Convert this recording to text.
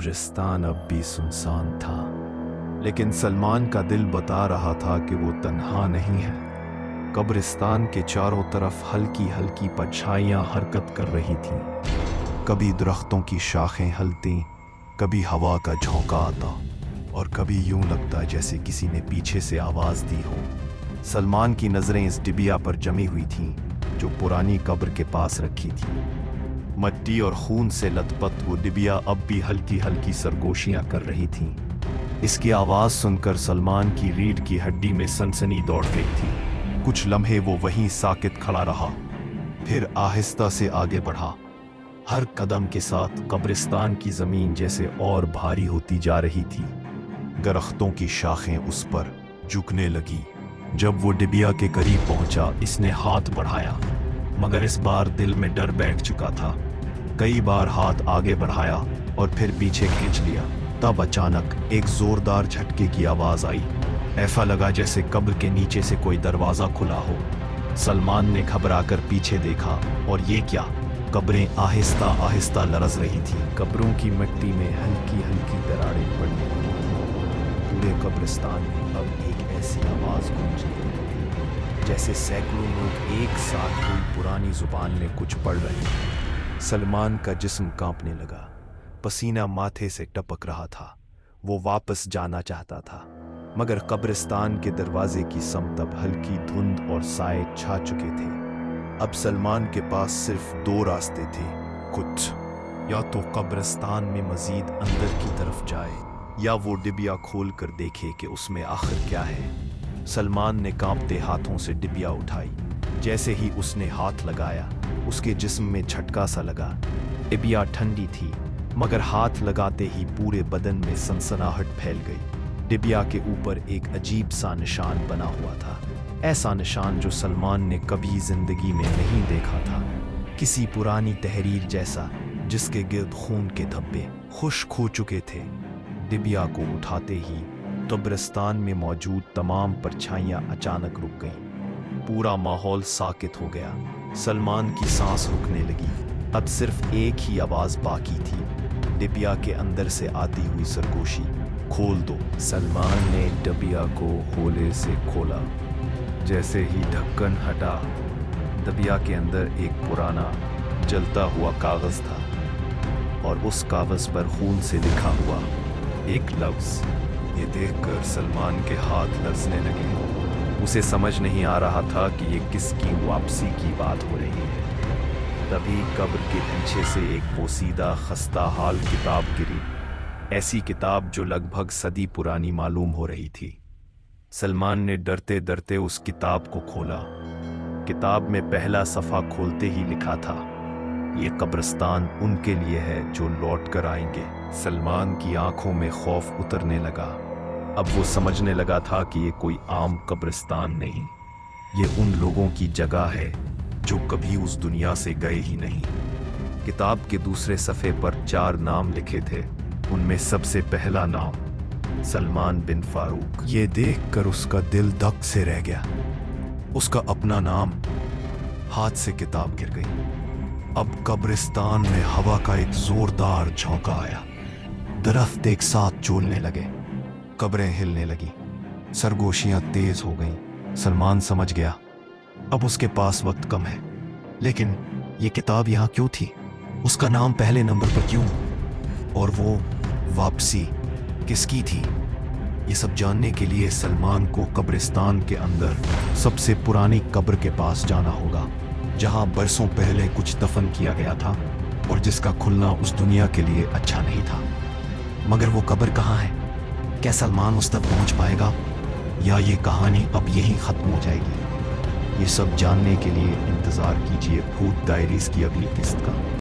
कब्रिस्तान अब भी सुनसान था, लेकिन सलमान का दिल बता रहा था कि वो तन्हा नहीं है। कब्रिस्तान के चारों तरफ हल्की हल्की परछाइयां हरकत कर रही थीं। कभी दरख्तों की शाखें हिलती, कभी हवा का झोंका आता, और कभी यूं लगता जैसे किसी ने पीछे से आवाज दी हो। सलमान की नजरें इस डिबिया पर जमी हुई थीं, जो पुरानी कब्र के पास रखी थी। मट्टी और खून से लथपथ वो डिबिया अब भी हल्की हल्की सरगोशियां कर रही थी। इसकी आवाज सुनकर सलमान की रीढ़ की हड्डी में सनसनी दौड़ गई थी। कुछ लम्हे वो वहीं साकित खड़ा रहा, फिर आहिस्ता से आगे बढ़ा। हर कदम के साथ कब्रिस्तान की जमीन जैसे और भारी होती जा रही थी। दरख्तों की शाखें उस पर झुकने लगी। जब वो डिबिया के करीब पहुंचा, इसने हाथ बढ़ाया, मगर इस बार दिल में डर बैठ चुका था। कई बार हाथ आगे बढ़ाया और फिर पीछे खींच लिया। तब अचानक एक जोरदार झटके की आवाज आई। ऐसा लगा जैसे कब्र के नीचे से कोई दरवाजा खुला हो। सलमान ने घबराकर पीछे देखा, और ये क्या, कब्रें आहिस्ता आहिस्ता लरज रही थी। कब्रों की मिट्टी में हल्की हल्की दरारें पड़ने लगी। पूरे कब्रिस्तान में अब एक ऐसी आवाज गूंजने लगी थी, जैसे सैकड़ों लोग एक साथ कोई पुरानी जुबान में कुछ पढ़ रहे थे। सलमान का जिस्म कांपने लगा, पसीना माथे से टपक रहा था। वो वापस जाना चाहता था, मगर कब्रिस्तान के दरवाजे की समत अब हल्की धुंध और साए छा चुके थे। अब सलमान के पास सिर्फ दो रास्ते थे कुछ, या तो कब्रिस्तान में मजीद अंदर की तरफ जाए, या वो डिबिया खोल कर देखे कि उसमें आखिर क्या है। सलमान ने कांपते हाथों से डिबिया उठाई। जैसे ही उसने हाथ लगाया, उसके जिस्म में झटका सा लगा। डिबिया ठंडी थी, मगर हाथ लगाते ही पूरे बदन में सनसनाहट फैल गई। डिबिया के ऊपर एक अजीब सा निशान बना हुआ था, ऐसा निशान जो सलमान ने कभी जिंदगी में नहीं देखा था। किसी पुरानी तहरीर जैसा, जिसके गिर्द खून के धब्बे खुश्क हो चुके थे। डिबिया को उठाते ही कब्रिस्तान में मौजूद तमाम परछाइयां अचानक रुक गईं। पूरा माहौल साकित हो गया। सलमान की सांस रुकने लगी। अब सिर्फ एक ही आवाज बाकी थी, डिबिया के अंदर से आती हुई सरगोशी, खोल दो। सलमान ने डिबिया को होले से खोला। जैसे ही ढक्कन हटा, डिबिया के अंदर एक पुराना जलता हुआ कागज था, और उस कागज पर खून से लिखा हुआ एक लफ्ज। ये देखकर सलमान के हाथ लरजने लगे। उसे समझ नहीं आ रहा था कि ये किसकी वापसी की बात हो रही है। तभी कब्र के पीछे से एक पोसीदा खस्ता हाल किताब गिरी, ऐसी किताब जो लगभग सदी पुरानी मालूम हो रही थी। सलमान ने डरते डरते उस किताब को खोला। किताब में पहला सफ़ा खोलते ही लिखा था, ये कब्रिस्तान उनके लिए है जो लौट कर आएंगे। सलमान की आंखों में खौफ उतरने लगा। अब वो समझने लगा था कि ये कोई आम कब्रिस्तान नहीं, ये उन लोगों की जगह है जो कभी उस दुनिया से गए ही नहीं। किताब के दूसरे सफ़े पर 4 नाम लिखे थे। उनमें सबसे पहला नाम सलमान बिन फारूक। ये देखकर उसका दिल धक से रह गया। उसका अपना नाम। हाथ से किताब गिर गई। अब कब्रिस्तान में हवा का एक जोरदार झोंका आया। दरख्त एक साथ झूलने लगे, कब्रें हिलने लगी, सरगोशियां तेज हो गईं। सलमान समझ गया, अब उसके पास वक्त कम है। लेकिन ये किताब यहाँ क्यों थी? उसका नाम पहले नंबर पर क्यों? और वो वापसी किसकी थी? ये सब जानने के लिए सलमान को कब्रिस्तान के अंदर सबसे पुरानी कब्र के पास जाना होगा, जहां बरसों पहले कुछ दफन किया गया था और जिसका खुलना उस दुनिया के लिए अच्छा नहीं था। मगर वो कब्र कहाँ है? क्या सलमान उस तक पहुंच पाएगा, या ये कहानी अब यहीं खत्म हो जाएगी? ये सब जानने के लिए इंतजार कीजिए भूत डायरीज की अगली किस्त का।